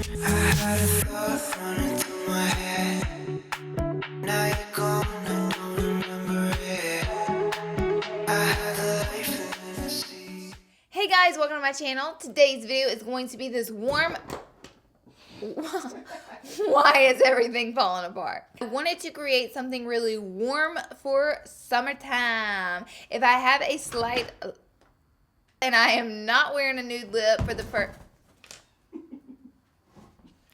I had a thought running through my head. Now you're gone, I don't remember it. I had a life in the sea. Hey guys, welcome to my channel. Today's video is going to be this warm... Why is everything falling apart? I wanted to create something really warm for summertime. If I have a slight... And I am not wearing a nude lip for the first...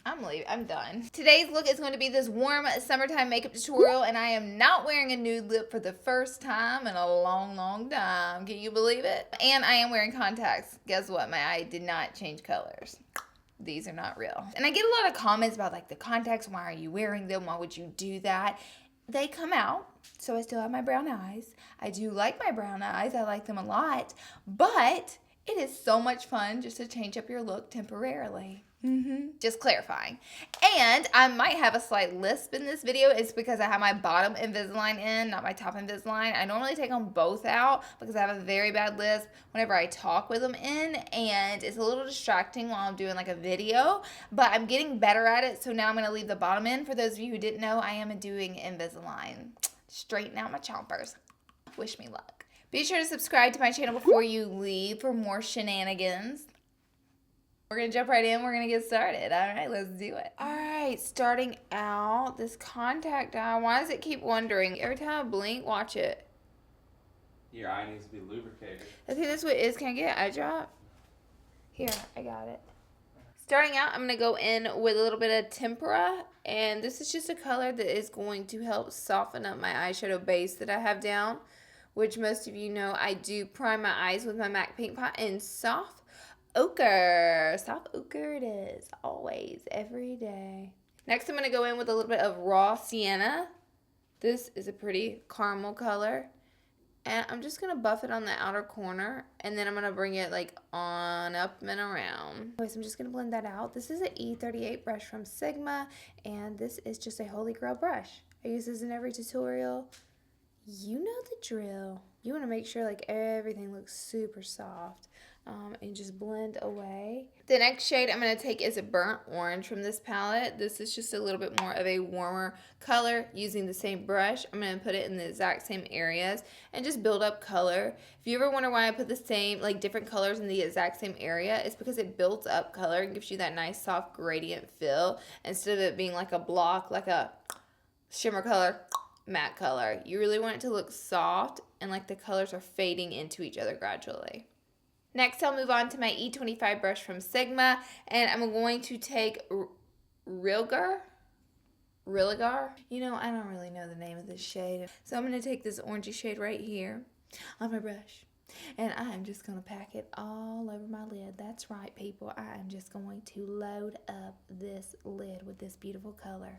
I'm leaving. I'm done. Today's look is going to be this warm summertime makeup tutorial, and I am not wearing a nude lip for the first time in a long, long time. Can you believe it? And I am wearing contacts. Guess what? My eye did not change colors. These are not real. And I get a lot of comments about like the contacts. Why are you wearing them? Why would you do that? They come out, so I still have my brown eyes. I do like my brown eyes. I like them a lot. But it is so much fun just to change up your look temporarily. Just clarifying. And I might have a slight lisp in this video. It's because I have my bottom Invisalign in, not my top Invisalign. I normally take them both out because I have a very bad lisp whenever I talk with them in, and it's a little distracting while I'm doing like a video, but I'm getting better at it, so now I'm going to leave the bottom in. For those of you who didn't know, I am doing Invisalign. Straighten out my chompers. Wish me luck. Be sure to subscribe to my channel before you leave for more shenanigans. We're going to jump right in. We're going to get started. All right, let's do it. All right, starting out, this contact eye. Why does it keep wandering? Every time I blink, watch it. Your eye needs to be lubricated. I think that's what it is. Can I get an eye drop? Here, I got it. Starting out, I'm going to go in with a little bit of tempera. And this is just a color that is going to help soften up my eyeshadow base that I have down. Which most of you know I do prime my eyes with my MAC Paint Pot in soft ochre. Soft ochre it is. Always. Every day. Next, I'm going to go in with a little bit of raw sienna. This is a pretty caramel color. And I'm just going to buff it on the outer corner. And then I'm going to bring it like on up and around. Anyways, I'm just going to blend that out. This is an E38 brush from Sigma. And this is just a Holy Grail brush. I use this in every tutorial. You know the drill. You want to make sure like everything looks super soft. And just blend away. The next shade I'm going to take is a burnt orange from this palette. This is just a little bit more of a warmer color using the same brush. I'm going to put it in the exact same areas and just build up color. If you ever wonder why I put the same, like different colors in the exact same area, it's because it builds up color and gives you that nice soft gradient feel instead of it being like a block, like a shimmer color, matte color. You really want it to look soft and like the colors are fading into each other gradually. Next, I'll move on to my E25 brush from Sigma, and I'm going to take Rilgar. You know, I don't really know the name of this shade. So I'm going to take this orangey shade right here on my brush, and I'm just going to pack it all over my lid. That's right, people. I am just going to load up this lid with this beautiful color.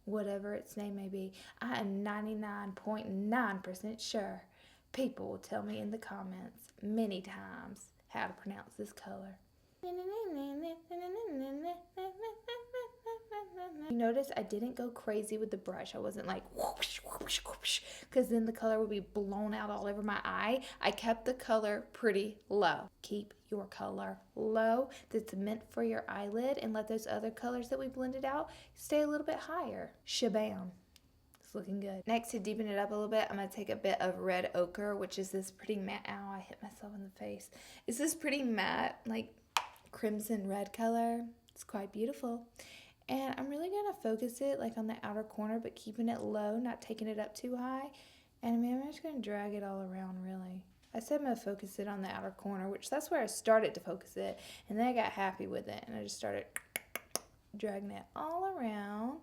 Whatever its name may be. I am 99.9% sure people will tell me in the comments many times how to pronounce this color. You notice I didn't go crazy with the brush. I wasn't like whoosh, whoosh, whoosh, because then the color would be blown out all over my eye. I kept the color pretty low. Keep your color low that's meant for your eyelid, and let those other colors that we blended out stay a little bit higher. Shabam. It's looking good. Next, to deepen it up a little bit, I'm going to take a bit of red ochre, which is this pretty matte. Ow, I hit myself in the face. It's this pretty matte, like crimson red color. It's quite beautiful. And I'm really going to focus it like on the outer corner, but keeping it low, not taking it up too high. And I'm just going to drag it all around, really. I said I'm going to focus it on the outer corner, which that's where I started to focus it. And then I got happy with it, and I just started dragging it all around.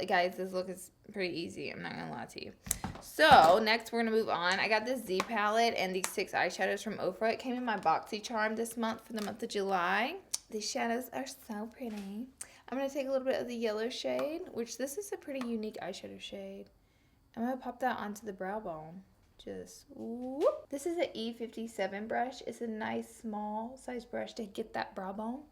Guys, this look is pretty easy. I'm not going to lie to you. So, next we're going to move on. I got this Z palette and these 6 eyeshadows from Ofra. It came in my BoxyCharm this month for the month of July. These shadows are so pretty. I'm going to take a little bit of the yellow shade, which this is a pretty unique eyeshadow shade. I'm going to pop that onto the brow bone. Just whoop. This is an E57 brush. It's a nice small size brush to get that brow bone.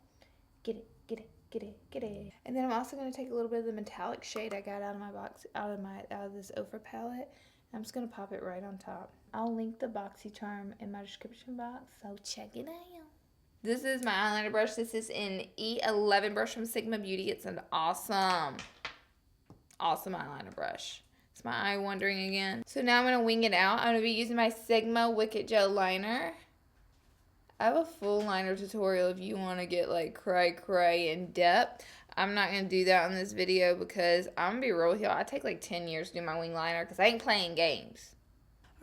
Get it, get it. Get it. And then I'm also going to take a little bit of the metallic shade I got out of my box, out of this Ofra palette. I'm just going to pop it right on top. I'll link the BoxyCharm in my description box, so check it out. This is my eyeliner brush. This is an E11 brush from Sigma Beauty. It's an awesome eyeliner brush. Is my eye wandering again? So now I'm going to wing it out. I'm going to be using my Sigma Wicked Gel Liner. I have a full liner tutorial if you want to get like cray in depth. I'm not going to do that on this video because I'm going to be real with y'all. I take like 10 years to do my wing liner because I ain't playing games.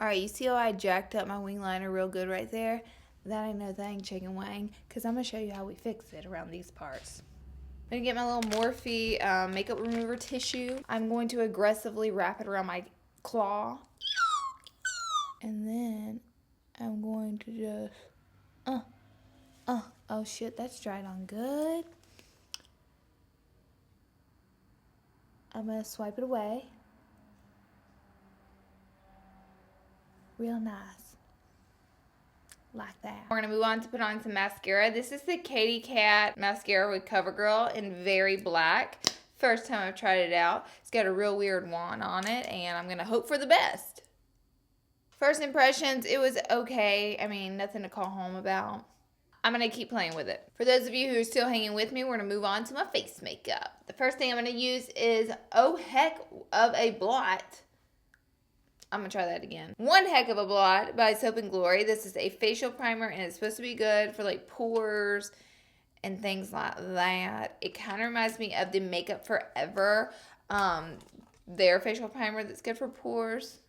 Alright, you see how I jacked up my wing liner real good right there? That ain't no thing, chicken wang, because I'm going to show you how we fix it around these parts. I'm going to get my little Morphe makeup remover tissue. I'm going to aggressively wrap it around my claw. And then I'm going to just... oh shit, that's dried on good. I'm going to swipe it away. Real nice. Like that. We're going to move on to put on some mascara. This is the Katy Kat mascara with CoverGirl in Very Black. First time I've tried it out. It's got a real weird wand on it, and I'm going to hope for the best. First impressions, it was okay. I mean, nothing to call home about. I'm going to keep playing with it. For those of you who are still hanging with me, we're going to move on to my face makeup. The first thing I'm going to use is Oh Heck of a Blot. I'm going to try that again. One Heck of a Blot by Soap & Glory. This is a facial primer, and it's supposed to be good for like pores and things like that. It kind of reminds me of the Makeup Forever, their facial primer that's good for pores.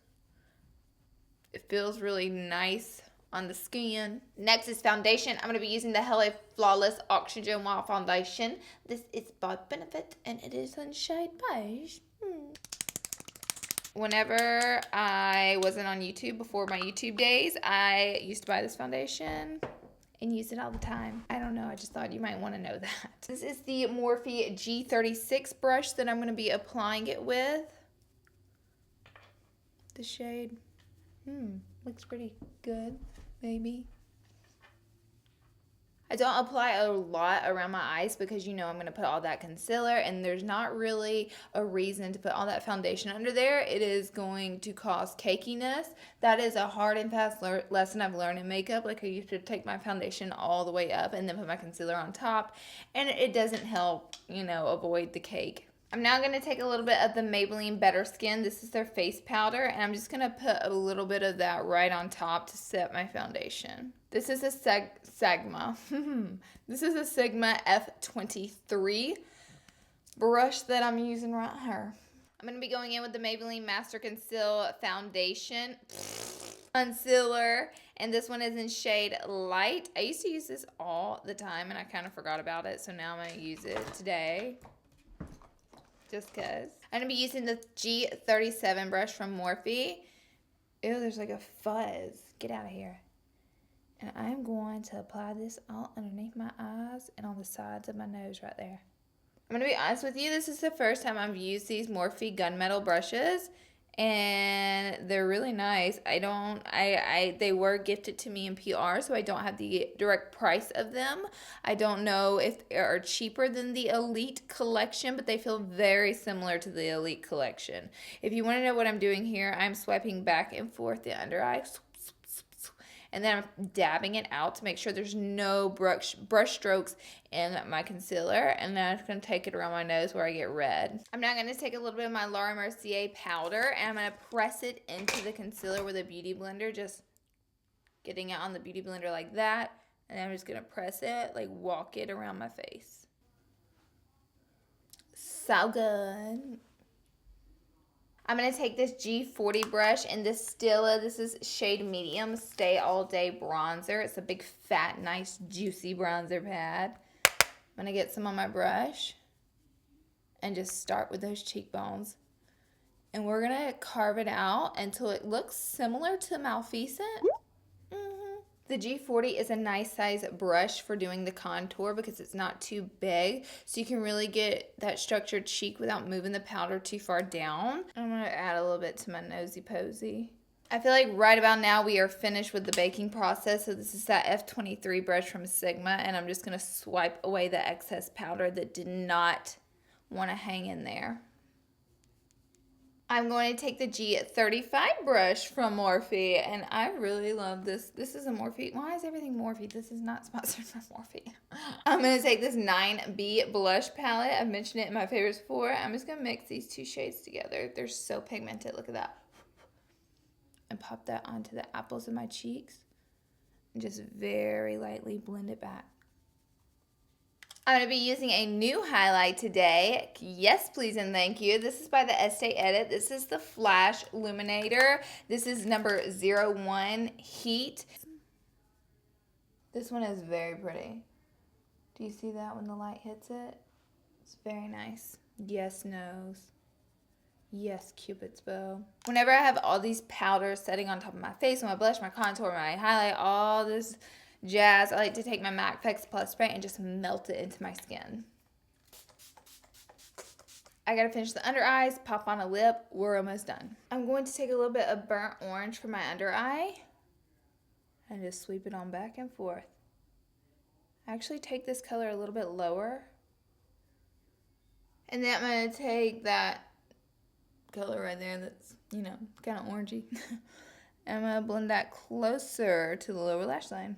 It feels really nice on the skin. Next is foundation. I'm going to be using the Hello Flawless Oxygen Wild Foundation. This is by Benefit, and it is in shade beige. Whenever I wasn't on YouTube, before my YouTube days, I used to buy this foundation and use it all the time. I don't know, I just thought you might want to know that. This is the Morphe G36 brush that I'm going to be applying it with. The shade, looks pretty good, maybe. I don't apply a lot around my eyes because you know I'm going to put all that concealer, and there's not really a reason to put all that foundation under there. It is going to cause cakiness. That is a hard and fast lesson I've learned in makeup. Like, I used to take my foundation all the way up and then put my concealer on top, and it doesn't help, you know, avoid the cake. I'm now going to take a little bit of the Maybelline Better Skin. This is their face powder, and I'm just going to put a little bit of that right on top to set my foundation. This is a Sigma. This is a Sigma F23 brush that I'm using right here. I'm going to be going in with the Maybelline Master Conceal Foundation Concealer, and this one is in shade Light. I used to use this all the time, and I kind of forgot about it, so now I'm going to use it today. Just because. I'm going to be using the G37 brush from Morphe. Ew, there's like a fuzz. Get out of here. And I'm going to apply this all underneath my eyes and on the sides of my nose right there. I'm going to be honest with you. This is the first time I've used these Morphe gunmetal brushes. And they're really nice. They were gifted to me in PR, so I don't have the direct price of them. I don't know if they are cheaper than the Elite Collection, but they feel very similar to the Elite Collection. If you want to know what I'm doing here, I'm swiping back and forth the under eye. And then I'm dabbing it out to make sure there's no brush strokes in my concealer. And then I'm just going to take it around my nose where I get red. I'm now going to take a little bit of my Laura Mercier powder, and I'm going to press it into the concealer with a beauty blender. Just getting it on the beauty blender like that. And I'm just going to press it, like walk it around my face. So good. I'm going to take this G40 brush and this Stila. This is shade medium Stay All Day bronzer. It's a big, fat, nice, juicy bronzer pad. I'm going to get some on my brush and just start with those cheekbones. And we're going to carve it out until it looks similar to Maleficent. The G40 is a nice size brush for doing the contour because it's not too big. So you can really get that structured cheek without moving the powder too far down. I'm going to add a little bit to my nosy posy. I feel like right about now we are finished with the baking process. So this is that F23 brush from Sigma. And I'm just going to swipe away the excess powder that did not want to hang in there. I'm going to take the G35 brush from Morphe, and I really love this. This is a Morphe. Why is everything Morphe? This is not sponsored by Morphe. I'm going to take this 9B blush palette. I've mentioned it in my favorites before. I'm just going to mix these two shades together. They're so pigmented. Look at that. And pop that onto the apples of my cheeks. And just very lightly blend it back. I'm going to be using a new highlight today. Yes, please and thank you. This is by the Estee Edit. This is the Flash Illuminator. This is number 01 Heat. This one is very pretty. Do you see that when the light hits it? It's very nice. Yes, nose. Yes, Cupid's bow. Whenever I have all these powders setting on top of my face, my blush, my contour, my highlight, all this jazz, I like to take my MAC Fix Plus spray and just melt it into my skin. I gotta finish the under eyes, pop on a lip. We're almost done. I'm going to take a little bit of burnt orange for my under eye and just sweep it on back and forth. I actually take this color a little bit lower. And then I'm gonna take that color right there that's, you know, kind of orangey. I'm gonna blend that closer to the lower lash line.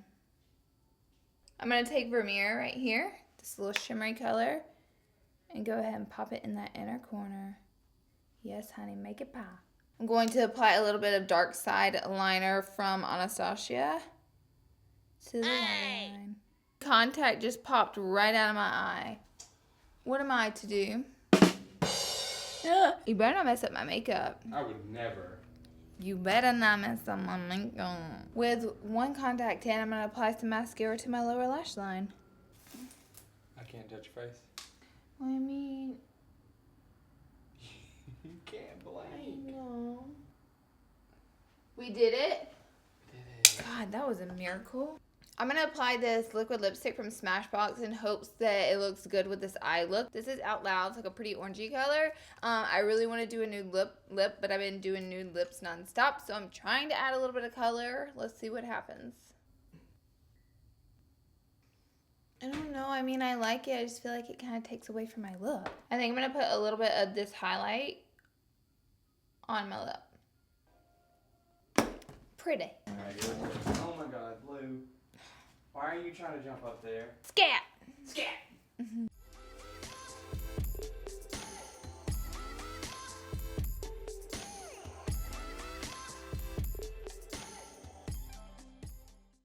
I'm going to take Vermeer right here, this little shimmery color, and go ahead and pop it in that inner corner. Yes, honey, make it pop. I'm going to apply a little bit of darkside liner from Anastacio to the line. Contact just popped right out of my eye. What am I to do? You better not mess up my makeup. I would never. You better not mess up my makeup. With one contact in, I'm going to apply some mascara to my lower lash line. I can't touch your face. Well, I mean... You can't blink. No. We did it? Did it. God, that was a miracle. I'm going to apply this liquid lipstick from Smashbox in hopes that it looks good with this eye look. This is Out Loud. It's like a pretty orangey color. I really want to do a nude lip, but I've been doing nude lips nonstop, so I'm trying to add a little bit of color. Let's see what happens. I don't know. I mean, I like it. I just feel like it kind of takes away from my look. I think I'm going to put a little bit of this highlight on my lip. Pretty. Oh my God, Blue. Why are you trying to jump up there? Scat! Scat!